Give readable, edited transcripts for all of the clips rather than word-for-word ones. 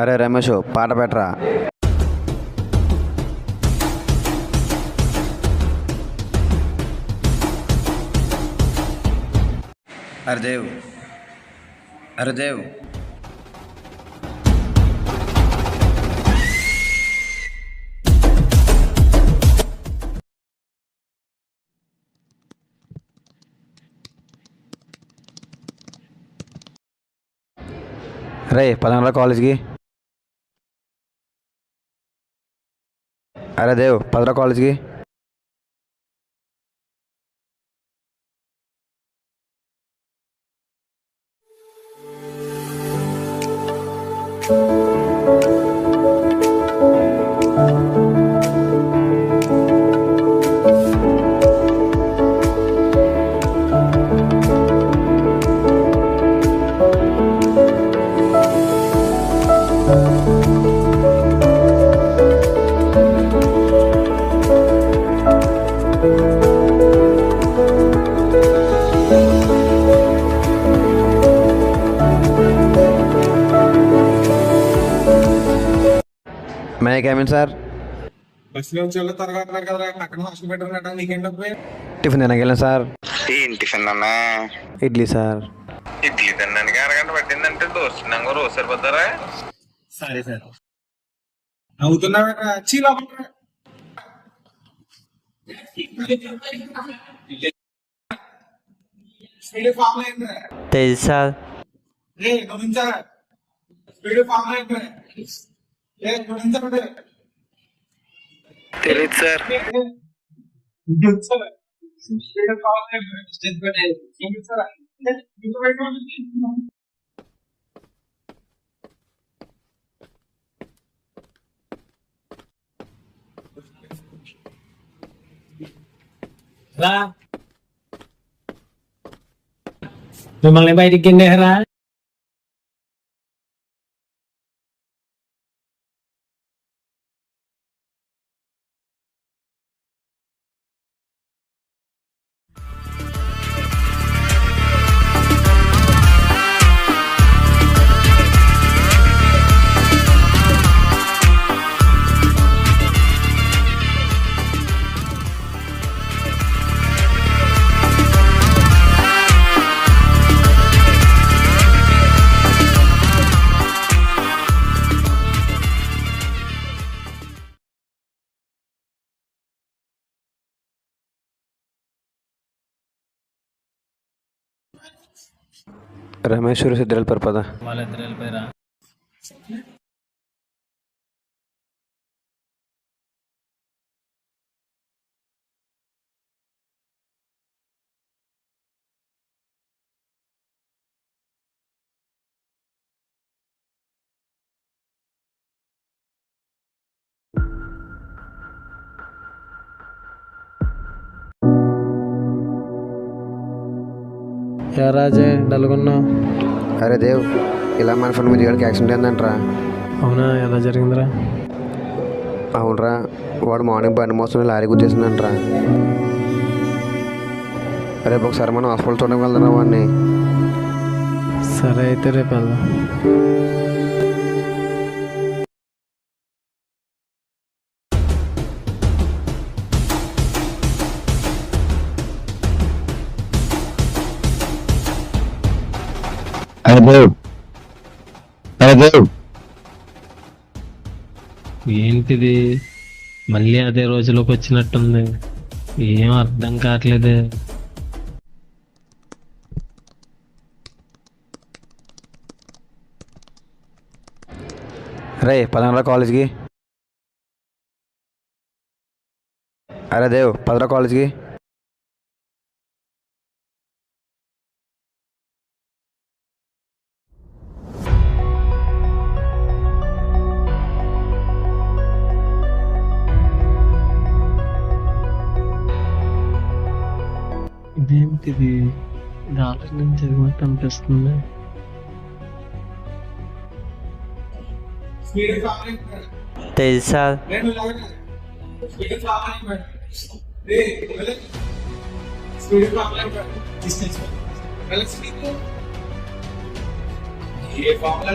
అరే రమేష్, పాట పెట్టరా. అరే దేవ్, అరే దేవ్. రే పదంరా కాలేజ్కి. అరే దేవ్, పదరా కాలేజ్కి. May I come in sir? బస్సులో వచ్చి తర్వాత కదా అక్కడ హాస్టల్ పెట్టారు నీకేంటి? టిఫిన్ తినగలను సార్. ఏం టిఫిన్ అన్నా? ఇడ్లీ సార్. ఇడ్లీ తినడానికి అరగంట పట్టిందంటే దోశ తిన్నాక రోజు సరిపోతారా? సరే సార్. అవుతున్నావు చీలా తెలుసు సార్. తెలియదు సార్. మిమ్మల్ని బయటికి కిందేరా. రమేష్ ఇద్దరు వెళ్ళిపోయారు పద. వాళ్ళిద్దరు వెళ్ళిపోయారా? రాజే డల్గొన్నావు. అరే దేవ్, ఇలా మన ఫ్రెండ్ మీద యాక్సిడెంట్ అయిందంటరా. అవునా, ఎలా జరిగిందిరా? అవునరా, వాడు మార్నింగ్ బండి మోసం లారీ గుద్దేసిందంటరా. రేపు ఒకసారి మనం హాస్పిటల్ చూడడానికి వెళ్దాం వాడిని. సరే అయితే రేపు వెళ్దాం. ఏంటిది, మళ్ళీ అదే రోజులోకి వచ్చినట్టుంది. ఏం అర్థం కావట్లేదు. రే పదంరా కాలేజ్కి. అరే దేవ్, పదరా కాలేజ్కి. ఇదేంటిది, ఇది ఆల్రెడీ నేను చదివినట్టు అనిపిస్తుంది. తెలుసా? ఏ ఫార్ములా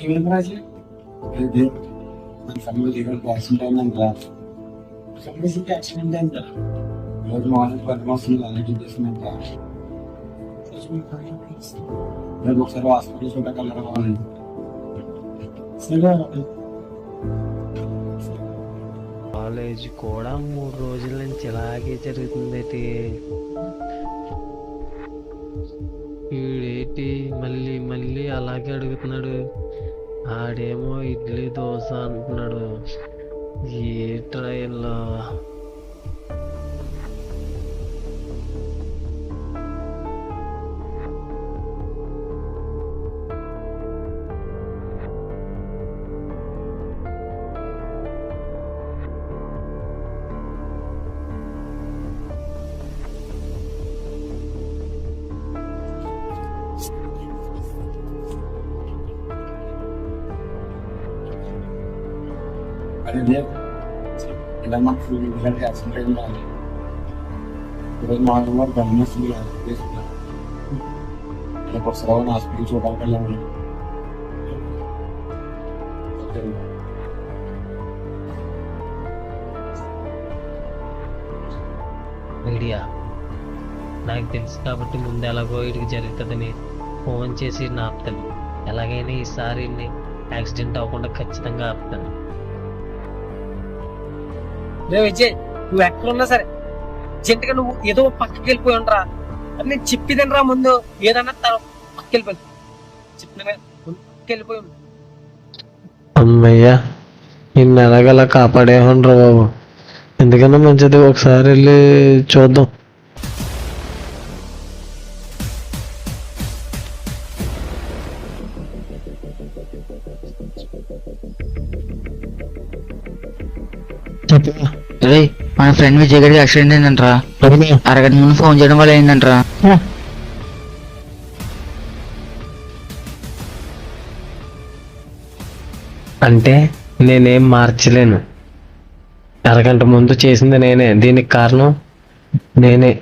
ఏమైంది రాజు? ఇది మన ఫ్యామిలీ యాక్సిడెంట్ అయిందంట. ఫ్యామిలీ యాక్సిడెంట్ అయిందంట. రోజు మార్నింగ్ 10 వస్తుంది అలాంటి చేసిందంట. రేపు ఒకసారి హాస్పిటల్ చూడగలరు. కాలేజ్ కూడా 3 రోజుల నుంచి ఇలాగే జరుగుతుంది. వీడేటి మళ్ళీ మళ్ళీ అలాగే అడుగుతున్నాడు. ఆడేమో ఇడ్లీ దోశ అంటున్నాడు. ఏ ట్రైన్లో అదే ఇలా మాకు ఇలాంటి యాక్సిడెంట్ అయింది. ఈరోజు మార్నింగ్ వారు బండి వస్తుంది రేపు ఒకసారి హాస్పిటల్ చూడడానికి వెళ్ళాము. ఐడియా నాకు తెలుసు కాబట్టి ముందు ఎలాగో వీడికి జరుగుతుందని ఫోన్ చేసి ఆపుతాను. ఎలాగైనా ఈసారి యాక్సిడెంట్ అవ్వకుండా ఖచ్చితంగా ఆపుతాను. రే విజయ్, నువ్వు ఎక్కడున్నా సరే జంటగా నువ్వు ఏదో పక్కకి వెళ్ళిపోయి ఉండరా అని నేను చెప్పిదనరా. ముందు ఏదన్నా పక్కకి వెళ్ళిపోయి చెప్పిన పక్కకి వెళ్ళిపోయి ఉండు. అమ్మయ్యా, నిన్ను ఎలాగలా కాపాడేహండ్రా బాబు. ఎందుకన్నా మంచిది ఒకసారి వెళ్ళి చూద్దాం. మన ఫ్రెండ్ విజయ్ గారికి యాక్సిడెంట్ అయిందంటరా. అరగంట ముందు ఫోన్ చేయడం వల్ల అయిందంటరా. అంటే నేనేం మార్చలేను. అరగంట ముందు చేసింది నేనే. దీనికి కారణం నేనే.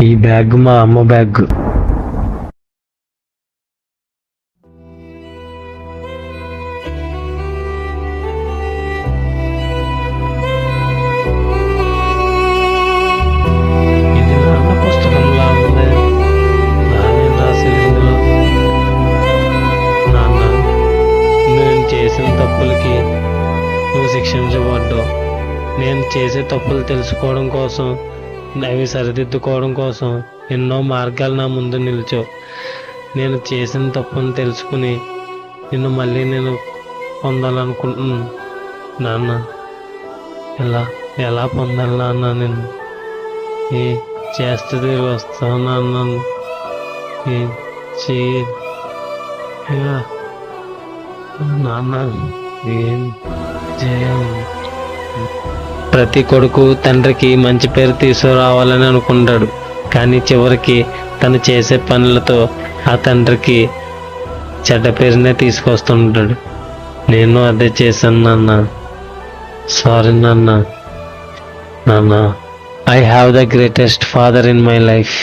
ఈ బ్యాగ్ మా అమ్మ బ్యాగ్. ఇది నాన్న పుస్తకంలా ఉంది. నాన్న రాసేది ఇందులో. నాన్న, నేను చేసిన తప్పులకి నువ్వు శిక్షించబడ్డావు. నేను చేసే తప్పులు తెలుసుకోవడం కోసం, అవి సరిదిద్దుకోవడం కోసం ఎన్నో మార్గాలు నా ముందు నిలిచావు. నేను చేసిన తప్పును తెలుసుకుని నిన్ను మళ్ళీ నేను పొందాలనుకుంటున్నాను. నాన్న, ఎలా పొందాలి నాన్న? నేను ఏ చేస్తుంది వస్తావు నాన్న? ఏం చెయ్యి నాన్న, ఏం చేయాలి? ప్రతి కొడుకు తండ్రికి మంచి పేరు తీసుకురావాలని అనుకుంటాడు. కానీ చివరికి తను చేసే పనులతో ఆ తండ్రికి చెడ్డ పేరునే తీసుకొస్తుంటాడు. నేను అదే చేశాను నాన్న. సారీ నాన్న. నాన్న, I have the greatest father in my life.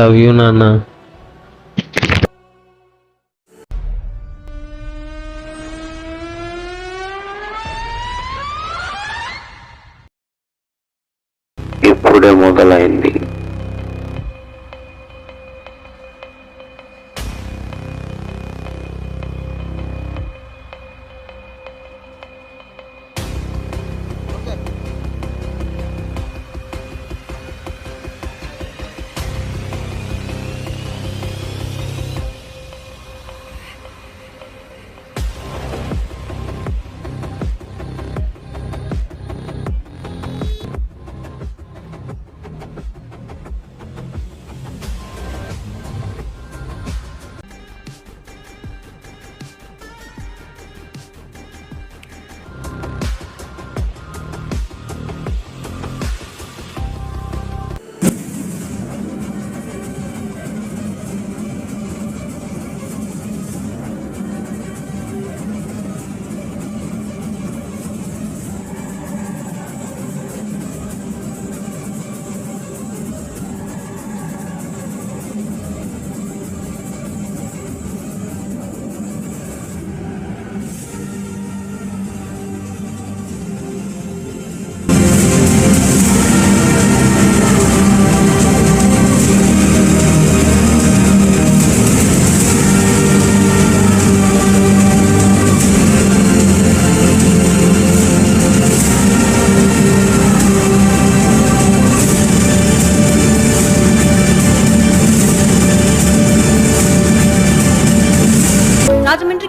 Love you నాన్న. ఇప్పుడే మొదలైంది.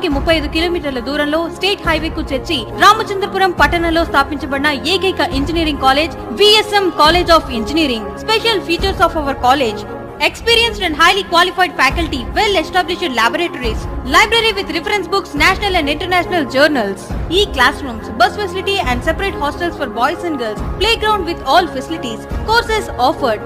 నగరానికి 35 కిలోమీటర్ల దూరంలో స్టేట్ హైవేకు చేర్చి రామచంద్రపురం పట్టణంలో స్థాపించబడిన ఏకైక engineering college VSM College of Engineering. Special features of our college: experienced and highly qualified faculty, well-established laboratories, library with reference books, national and international journals, e-classrooms, bus facility and separate hostels for boys and girls, playground with all facilities, courses offered.